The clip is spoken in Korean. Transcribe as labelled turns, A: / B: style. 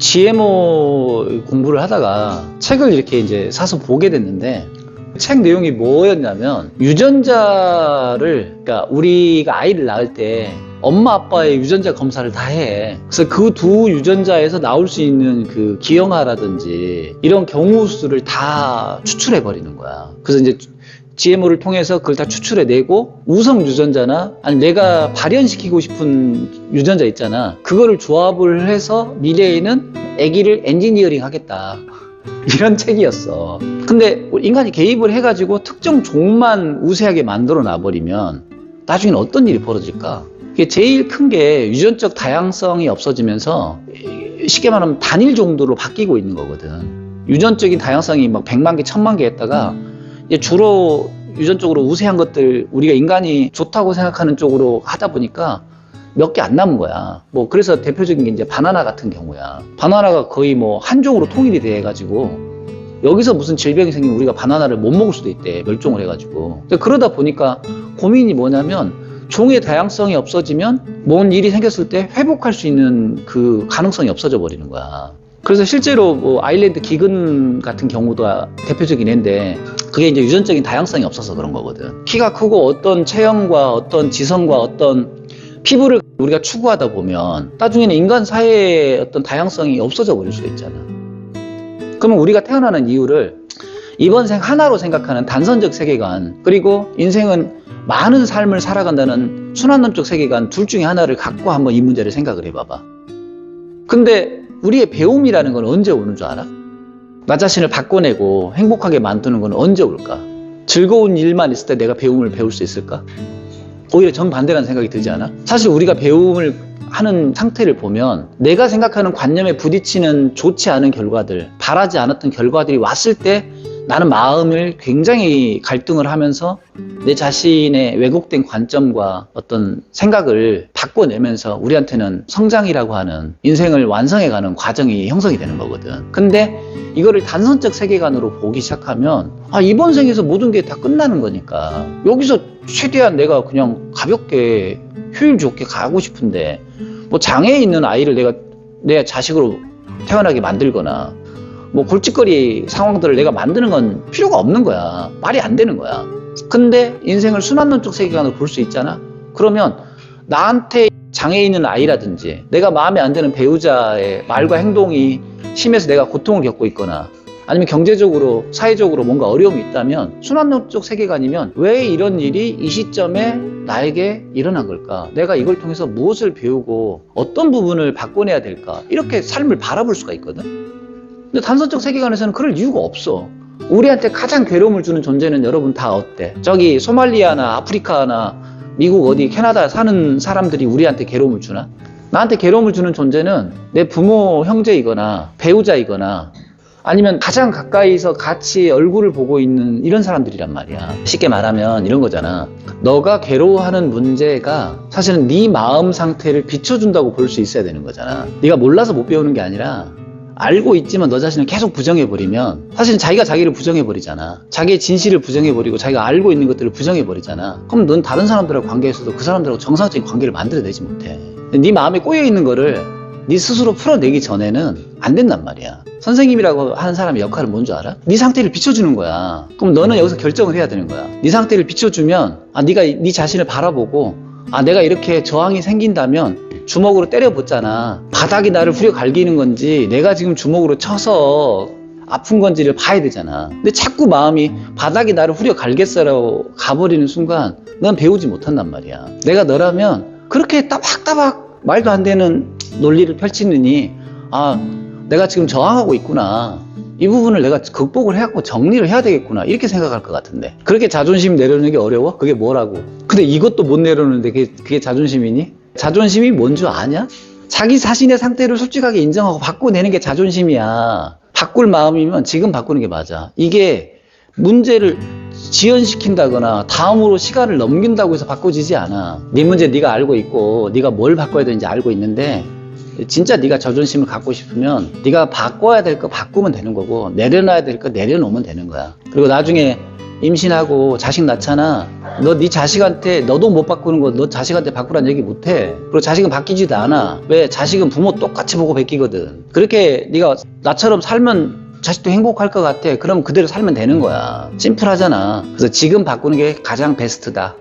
A: GMO 공부를 하다가 책을 이렇게 이제 사서 보게 됐는데, 책 내용이 뭐였냐면, 유전자를, 그러니까 우리가 아이를 낳을 때 엄마 아빠의 유전자 검사를 다 해. 그래서 그 두 유전자에서 나올 수 있는 그 기형아라든지 이런 경우 수를 다 추출해 버리는 거야. 그래서 이제 GMO를 통해서 그걸 다 추출해내고, 우성 유전자나 아니 내가 발현시키고 싶은 유전자 있잖아, 그거를 조합을 해서 미래에는 아기를 엔지니어링 하겠다, 이런 책이었어. 근데 인간이 개입을 해가지고 특정 종만 우세하게 만들어 놔버리면 나중에는 어떤 일이 벌어질까? 이게 제일 큰 게 유전적 다양성이 없어지면서 쉽게 말하면 단일 종도로 바뀌고 있는 거거든. 유전적인 다양성이 막 100만 개, 1000만 개 했다가 이제 주로 유전적으로 우세한 것들, 우리가 인간이 좋다고 생각하는 쪽으로 하다 보니까 몇 개 안 남은 거야. 뭐 그래서 대표적인 게 이제 바나나 같은 경우야. 바나나가 거의 뭐 한 종으로 통일이 돼 가지고 여기서 무슨 질병이 생기면 우리가 바나나를 못 먹을 수도 있대, 멸종을 해가지고. 그러다 보니까 고민이 뭐냐면, 종의 다양성이 없어지면 뭔 일이 생겼을 때 회복할 수 있는 그 가능성이 없어져 버리는 거야. 그래서 실제로 뭐 아일랜드 기근 같은 경우도 대표적인 애인데, 그게 이제 유전적인 다양성이 없어서 그런 거거든. 키가 크고 어떤 체형과 어떤 지성과 어떤 피부를 우리가 추구하다 보면 나중에는 인간 사회의 어떤 다양성이 없어져 버릴 수 있잖아. 그러면 우리가 태어나는 이유를 이번 생 하나로 생각하는 단선적 세계관, 그리고 인생은 많은 삶을 살아간다는 순환론적 세계관, 둘 중에 하나를 갖고 한번 이 문제를 생각을 해봐봐. 근데 우리의 배움이라는 건 언제 오는 줄 알아? 나 자신을 바꿔내고 행복하게 만드는 건 언제 올까? 즐거운 일만 있을 때 내가 배움을 배울 수 있을까? 오히려 정반대라는 생각이 들지 않아? 사실 우리가 배움을 하는 상태를 보면 내가 생각하는 관념에 부딪히는 좋지 않은 결과들, 바라지 않았던 결과들이 왔을 때 나는 마음을 굉장히 갈등을 하면서 내 자신의 왜곡된 관점과 어떤 생각을 바꿔내면서 우리한테는 성장이라고 하는 인생을 완성해가는 과정이 형성이 되는 거거든. 근데 이거를 단선적 세계관으로 보기 시작하면 이번 생에서 모든 게 다 끝나는 거니까 여기서 최대한 내가 그냥 가볍게 효율 좋게 가고 싶은데, 뭐 장애에 있는 아이를 내가 자식으로 태어나게 만들거나 뭐 골칫거리 상황들을 내가 만드는 건 필요가 없는 거야. 말이 안 되는 거야. 근데 인생을 순환론적 세계관으로 볼 수 있잖아. 그러면 나한테 장애 있는 아이라든지 내가 마음에 안 드는 배우자의 말과 행동이 심해서 내가 고통을 겪고 있거나 아니면 경제적으로 사회적으로 뭔가 어려움이 있다면, 순환론적 세계관이면 왜 이런 일이 이 시점에 나에게 일어난 걸까? 내가 이걸 통해서 무엇을 배우고 어떤 부분을 바꿔내야 될까? 이렇게 삶을 바라볼 수가 있거든. 근데 단선적 세계관에서는 그럴 이유가 없어. 우리한테 가장 괴로움을 주는 존재는 여러분 다 어때? 저기 소말리아나 아프리카나 미국 어디 캐나다 사는 사람들이 우리한테 괴로움을 주나? 나한테 괴로움을 주는 존재는 내 부모 형제이거나 배우자이거나 아니면 가장 가까이서 같이 얼굴을 보고 있는 이런 사람들이란 말이야. 쉽게 말하면 이런 거잖아. 너가 괴로워하는 문제가 사실은 네 마음 상태를 비춰준다고 볼 수 있어야 되는 거잖아. 네가 몰라서 못 배우는 게 아니라 알고 있지만 너 자신을 계속 부정해버리면 사실은 자기가 자기를 부정해버리잖아. 자기의 진실을 부정해버리고 자기가 알고 있는 것들을 부정해버리잖아. 그럼 넌 다른 사람들하고 관계에서도 그 사람들하고 정상적인 관계를 만들어내지 못해. 네 마음에 꼬여있는 거를 네 스스로 풀어내기 전에는 안 된단 말이야. 선생님이라고 하는 사람의 역할은 뭔 줄 알아? 네 상태를 비춰주는 거야. 그럼 너는 여기서 결정을 해야 되는 거야. 네 상태를 비춰주면 네가 네 자신을 바라보고 내가 이렇게 저항이 생긴다면 주먹으로 때려보잖아. 바닥이 나를 후려갈기는 건지 내가 지금 주먹으로 쳐서 아픈 건지를 봐야 되잖아. 근데 자꾸 마음이 바닥이 나를 후려갈겠어라고 가버리는 순간 넌 배우지 못한단 말이야. 내가 너라면 그렇게 따박따박 말도 안 되는 논리를 펼치느니 내가 지금 저항하고 있구나, 이 부분을 내가 극복을 해갖고 정리를 해야 되겠구나, 이렇게 생각할 것 같은데, 그렇게 자존심 내려놓는 게 어려워? 그게 뭐라고? 근데 이것도 못 내려놓는데 그게 자존심이니? 자존심이 뭔 줄 아냐? 자기 자신의 상태를 솔직하게 인정하고 바꿔내는 게 자존심이야. 바꿀 마음이면 지금 바꾸는 게 맞아. 이게 문제를 지연시킨다거나 다음으로 시간을 넘긴다고 해서 바꿔지지 않아. 네 문제 네가 알고 있고 네가 뭘 바꿔야 되는지 알고 있는데, 진짜 네가 자존심을 갖고 싶으면 네가 바꿔야 될 거 바꾸면 되는 거고 내려놔야 될 거 내려놓으면 되는 거야. 그리고 나중에 임신하고 자식 낳잖아. 너 네 자식한테 너도 못 바꾸는 거 너 자식한테 바꾸란 얘기 못해. 그리고 자식은 바뀌지도 않아. 왜? 자식은 부모 똑같이 보고 베끼거든. 그렇게 네가 나처럼 살면 자식도 행복할 것 같아. 그럼 그대로 살면 되는 거야. 심플하잖아. 그래서 지금 바꾸는 게 가장 베스트다.